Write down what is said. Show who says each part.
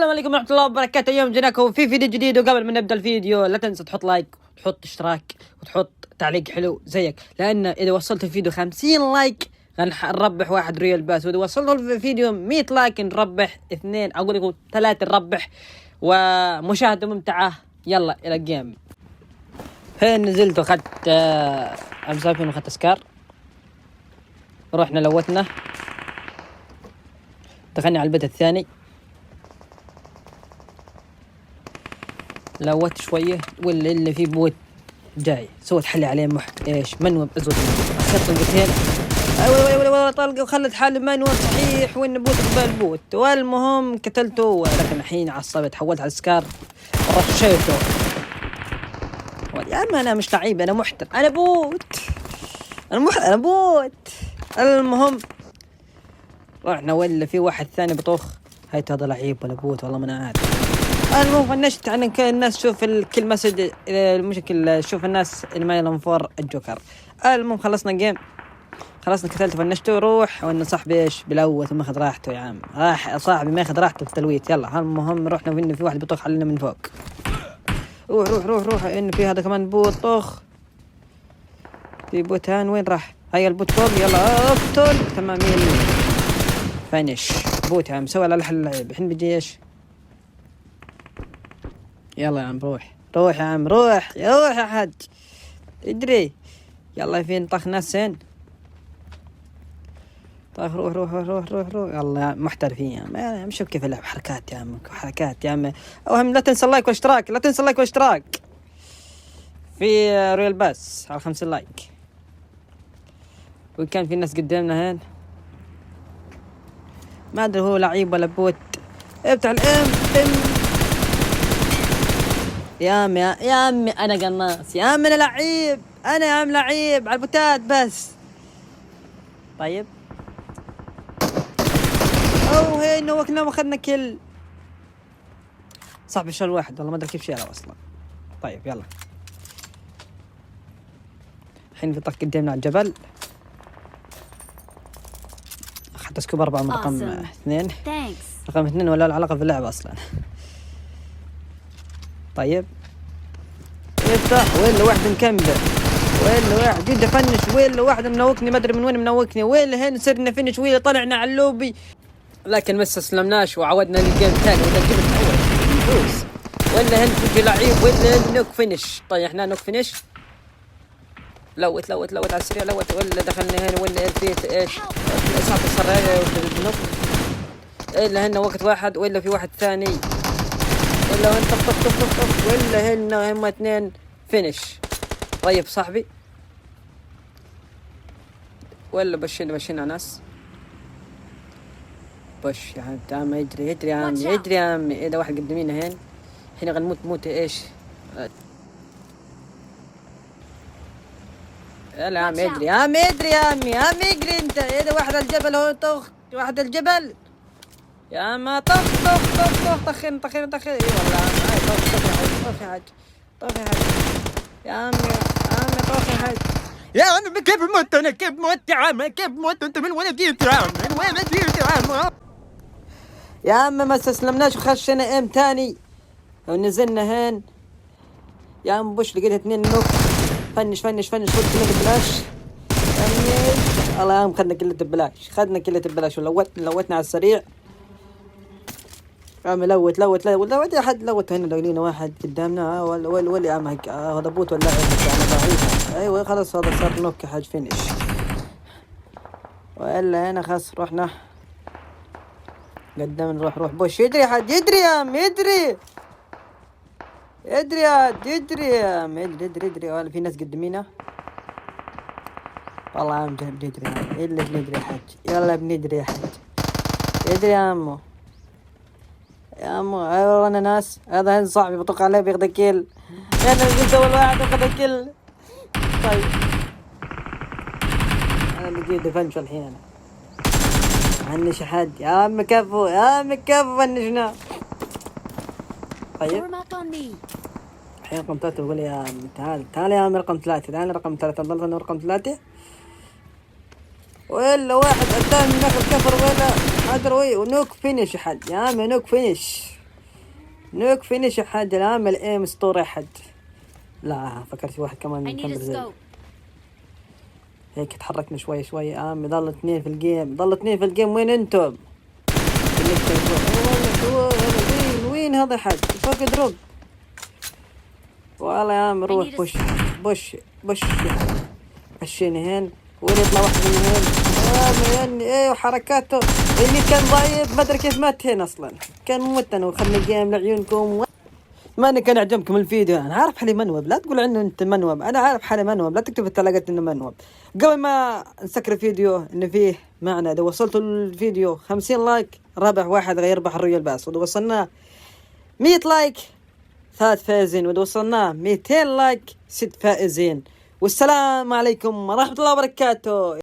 Speaker 1: السلام عليكم ورحمة الله وبركاته. اليوم جيناكم في فيديو جديد، وقبل ما نبدأ الفيديو لا تنسى تحط لايك وتحط اشتراك وتحط تعليق حلو زيك، لأن إذا وصلت الفيديو 50 لايك نربح 1 ريال باس، وإذا وصلنا الفيديو 100 لايك نربح 2 أقول لكم 3 نربح، ومشاهدة ممتعة. يلا إلى الجيم. هين نزلت وأخذت أمسافين وأخذت أسكار، رحنا لوتنا دخلنا على البيت الثاني، لوت شوية واللي فيه بوت جاي، سوت حلي عليه ايش منوب ازود اخذت طلقتين ولا طلقه وخلت حالي منوب صحيح، وين بوت قبال بوت، والمهم قتلته. ولكن الحين عصبت تحولت على سكار رشيته. يا عم انا مش لعيب، انا محتر، انا بوت، انا بوت. المهم رحنا ولا في واحد ثاني بطوخ، هاي هذا لعيب ولا بوت والله ما انا عارف. المهم فنشت عن الناس شوف الكل مسج المشكل، شوف الناس اللي ما يلهم فور الجوكر. المهم خلصنا جيم، خلصنا قتلت فنشته وروح، وان صاحبي ايش بلوت وما اخذ راحته. يا عم راح صاحبي ما اخذ راحته في التلويت. يلا المهم رحنا وإن في واحد بيطخ علينا من فوق. روح روح روح روح، ان في هذا كمان بوت طخ، في بوتان وين راح؟ هيا البوت فوق، يلا اقتل. تمام فينش بوت. يا عم سوى على الحل اللعيب، الحين بيجي ايش؟ يلا يا عم روح روح يا عم روح روح يا حاج ادري. يلا فين طخ ناسين طخ، روح روح روح روح روح. يلا يا عم محترفين يا عم شوف كيف اللعب، حركات يا عم حركات يا عم. اوهم لا تنسى اللايك واشتراك، لا تنسى اللايك واشتراك في رويال باس على 50 لايك. وكان في ناس قدامنا هين ما ادري هو لعيب ولا بوت. افتح الام يا عمي انا قناص يا عم، انا لعيب، انا يا عم لعيب على البوتات بس. طيب او هي نوكنا واخذنا كل صعب شال واحد والله ما ادري كيف شاله اصلا. طيب يلا الحين في طق قدامنا على الجبل، اخذت سكوب 4 من رقم 2 رقم 2 ولا العلاقة في اللعبة اصلا. طيب افتح وين واحد مكمل، وين واحد جد فنش، وين واحد منوكني ما ادري من وين منوكني، وين هنا صرنا فنش، وين طلعنا على اللوبي لكن ما استسلمناش وعودنا للجيم ثاني ولا جبت اول فوز. ولا هنا تجي لعيب ولا نوك فنش. طيب احنا نوك فنش، لوت على السريع لوت، ولا دخلنا هنا ولا الفيت ايش اصابه السرايا والنوك، الا هنا وقت واحد ولا في واحد ثاني، ولا هن طف ولا هنا هم 2 فينش. طيب صاحبي ولا بشينا ناس بش يا عم يجري يا عم يجري يا عم. اذا واحد قدامينا هين حين غنموت ايش. يلا يا عم يجري يا عم يجري يا عمي يا عم يجري انت. اذا واحد على الجبل هو طخ، واحد على الجبل يا عم طخ طخين اي والله طخ يا حاج طخ يا حاج يا عم طخ يا حاج.
Speaker 2: يا عم كيف مت انا، كيف مت يا عم، كيف مت انت، من وين جيت يا عم، من وين جيت يا عم.
Speaker 1: يا عم ما استسلمناش وخشنا ام تاني ونزلنا هين يا عم بوش، لقيت 2 نوك. فنش قلت لك ببلاش الله يا عم، خدنا كلة ببلاش ولوتنا على السريع. يا عم لوت يا حد، لوت هنا لقينا واحد قدامنا ولا يا عم هذا بوت ولا انا ضعيف. ايوه خلاص هذا صار نوك حاج فينش. وإلا هنا خلاص رحنا قدام نروح بوش. يدري يا حاج يدري يا عم يدري يا عم يدري. ولا في ناس قدامينا والله يا عم جهد ندري يا عم، إلا بندري يا حاج، يلا بندري يا حاج يدري يا عمو اي والله انا ناس. هذا صاحبي بطق عليه بياخذ كيل، انا قلت اول واحد اخذ كيل. طيب انا بجي دفنش الحين انا عنش حد يا عم كفو فنشنا. طيب الحين رقم 3 بقول يا عم تعال يا عم رقم 3 تعال رقم 3 ضلنا رقم 3 ولا واحد قدام ناخذ كفر ولا ادري ونوك فينش حد يا عم نوك فينش. نوك فينيش أحد الآن الإيم اسطوري أحد. لا فكرت في واحد كمان نكمل زي هيك. تحركنا شوي شوي. ضل 2 في الجيم، ضل 2 في الجيم. وين انتم؟ وين هذا حد فوق دروب؟ والله يا عم روح بوش بوش بوش. عشيني هين. وين يطلع واحد من هين؟ ايه حركاته اللي كان ضعيف ما ادري كيف مات هنا اصلا. كان موت انا وخلنا الجيم لعيونكم. ما أنا كان عجبكم الفيديو. أنا عارف حالي منوب، لا تقول عنه أنت منوب. أنا عارف حالي منوب، لا تكتب في التلاقات إنه منوب. قبل ما نسكر الفيديو إنه فيه معنى، إذا وصلتوا الفيديو 50 لايك رابح واحد غيربح الريال باس. وإذا وصلنا 100 لايك 3 فائزين، وإذا وصلنا 200 لايك 6 فائزين. والسلام عليكم ورحمة الله وبركاته.